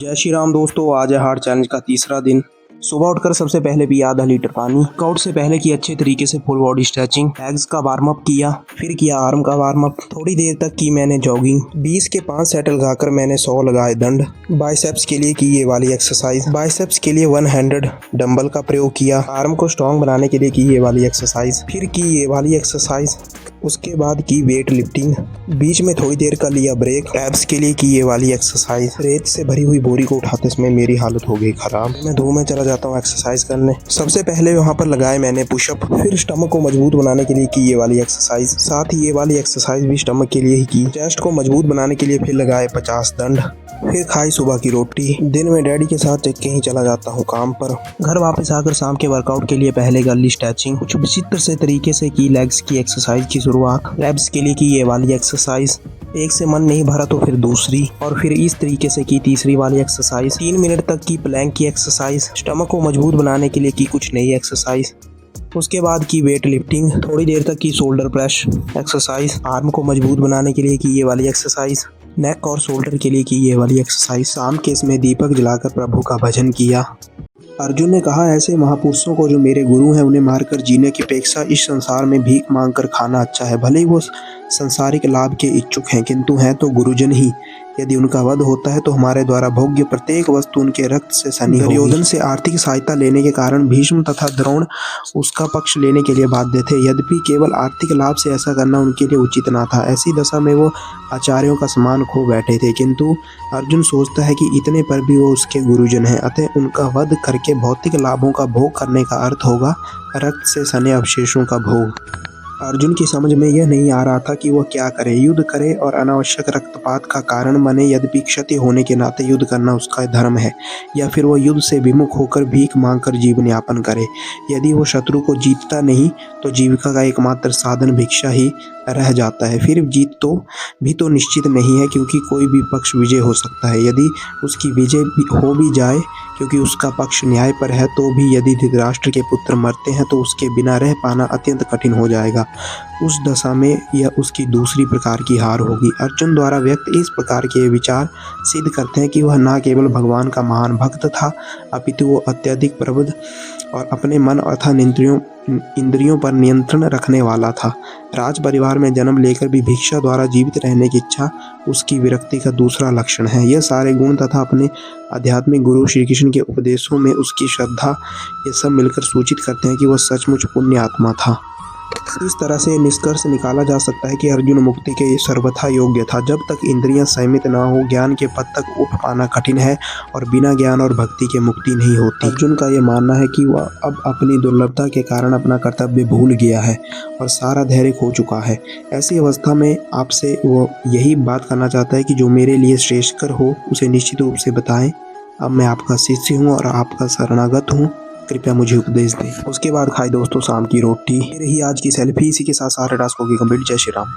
जय श्री राम दोस्तों, आज है हार्ड चैलेंज का तीसरा दिन। सुबह उठकर सबसे पहले पिया आधा लीटर पानी। वर्कआउट से पहले की अच्छे तरीके से फुल बॉडी स्ट्रेचिंग, लेग्स का वार्म अप किया, फिर किया आर्म का वार्म अप। थोड़ी देर तक की मैंने जॉगिंग। 20 के 5 सेट लगाकर मैंने 100 लगाए दंड। बाइसेप्स के लिए की ये वाली एक्सरसाइज। बाइसेप्स के लिए 1 हैंडेड डंबल का प्रयोग किया। आर्म को स्ट्रॉन्ग बनाने के लिए की ये वाली एक्सरसाइज, फिर की ये वाली एक्सरसाइज। उसके बाद की वेट लिफ्टिंग। बीच में थोड़ी देर का लिया ब्रेक। एब्स के लिए की ये वाली एक्सरसाइज। रेत से भरी हुई बोरी को उठाते समय मेरी हालत हो गई खराब। मैं धूप में चला जाता हूँ एक्सरसाइज करने। सबसे पहले वहाँ पर लगाए मैंने पुशअप, फिर स्टमक को मजबूत बनाने के लिए की ये वाली एक्सरसाइज। साथ ही ये वाली एक्सरसाइज भी स्टमक के लिए ही की। चेस्ट को मजबूत बनाने के लिए फिर लगाए 50 दंड। फिर खाई सुबह की रोटी। दिन में डैडी के साथ कहीं चला जाता हूँ काम पर। घर वापस आकर शाम के वर्कआउट के लिए पहले गली स्ट्रेचिंग। कुछ विचित्र से तरीके से की लेग्स की एक्सरसाइज की शुरुआत। एब्स के लिए की ये वाली एक्सरसाइज। एक से मन नहीं भरा तो फिर दूसरी, और फिर इस तरीके से की तीसरी वाली एक्सरसाइज। 3 मिनट तक की प्लैंक की एक्सरसाइज। स्टमक को मजबूत बनाने के लिए की कुछ नई एक्सरसाइज। उसके बाद की वेट लिफ्टिंग। थोड़ी देर तक की शोल्डर प्रेस एक्सरसाइज। आर्म को मजबूत बनाने के लिए की ये वाली एक्सरसाइज। नेक और शोल्डर के लिए की ये वाली एक्सरसाइज। शाम के इसमें दीपक जलाकर प्रभु का भजन किया। अर्जुन ने कहा, ऐसे महापुरुषों को जो मेरे गुरु हैं उन्हें मारकर जीने की अपेक्षा इस संसार में भीख मांगकर खाना अच्छा है। भले ही वो संसारिक लाभ के इच्छुक हैं, किंतु हैं तो गुरुजन ही। यदि उनका वध होता है तो हमारे द्वारा भोग्य प्रत्येक वस्तु उनके रक्त से सनी होगी। दुर्योधन से आर्थिक सहायता लेने के कारण भीष्म तथा द्रोण उसका पक्ष लेने के लिए बाध्य थे। यद्यपि केवल आर्थिक लाभ से ऐसा करना उनके लिए उचित न था। ऐसी दशा में वो आचार्यों का सम्मान खो बैठे थे, किंतु अर्जुन सोचता है कि इतने पर भी वो उसके गुरुजन हैं, अतः उनका वध करके भौतिक लाभों का भोग करने का अर्थ होगा रक्त से सने अवशेषों का भोग। अर्जुन की समझ में यह नहीं आ रहा था कि वह क्या करे, युद्ध करे और अनावश्यक रक्तपात का कारण बने। यद्यपि क्षति होने के नाते युद्ध करना उसका धर्म है, या फिर वह युद्ध से विमुख होकर भीख मांगकर जीवन यापन करे। यदि वो शत्रु को जीतता नहीं तो जीविका का एकमात्र साधन भिक्षा ही रह जाता है। फिर जीत भी तो निश्चित नहीं है, क्योंकि कोई भी पक्ष विजय हो सकता है। यदि उसकी विजय हो भी जाए क्योंकि उसका पक्ष न्याय पर है, तो भी यदि धृतराष्ट्र के पुत्र मरते हैं तो उसके बिना रह पाना अत्यंत कठिन हो जाएगा। उस दशा में यह उसकी दूसरी प्रकार की हार होगी। अर्जुन द्वारा व्यक्त इस प्रकार के विचार सिद्ध करते हैं कि वह न केवल भगवान का महान भक्त था, अपितु वो अत्यधिक प्रबुद्ध और अपने मन अर्थात इंद्रियों पर नियंत्रण रखने वाला था। राज परिवार में जन्म लेकर भी भिक्षा द्वारा जीवित रहने की इच्छा उसकी विरक्ति का दूसरा लक्षण है। यह सारे गुण तथा अपने आध्यात्मिक गुरु श्री कृष्ण के उपदेशों में उसकी श्रद्धा, ये सब मिलकर सूचित करते हैं कि वह सचमुच पुण्य आत्मा था। इस तरह से निष्कर्ष निकाला जा सकता है कि अर्जुन मुक्ति के सर्वथा योग्य था। जब तक इंद्रियां संयमित न हो, ज्ञान के पद तक उठ पाना कठिन है, और बिना ज्ञान और भक्ति के मुक्ति नहीं होती। अर्जुन का यह मानना है कि वह अब अपनी दुर्लभता के कारण अपना कर्तव्य भूल गया है और सारा धैर्य खो चुका है। ऐसी अवस्था में आपसे वो यही बात करना चाहता है कि जो मेरे लिए श्रेष्ठकर हो उसे निश्चित रूप से बताएं। अब मैं आपका शिष्य हूँ और आपका शरणागत हूँ, कृपया मुझे उपदेश दें। उसके बाद खाई दोस्तों शाम की रोटी। रही आज की सेल्फी। इसी के साथ सारे टास्क होगी कंप्लीट। जय श्री राम।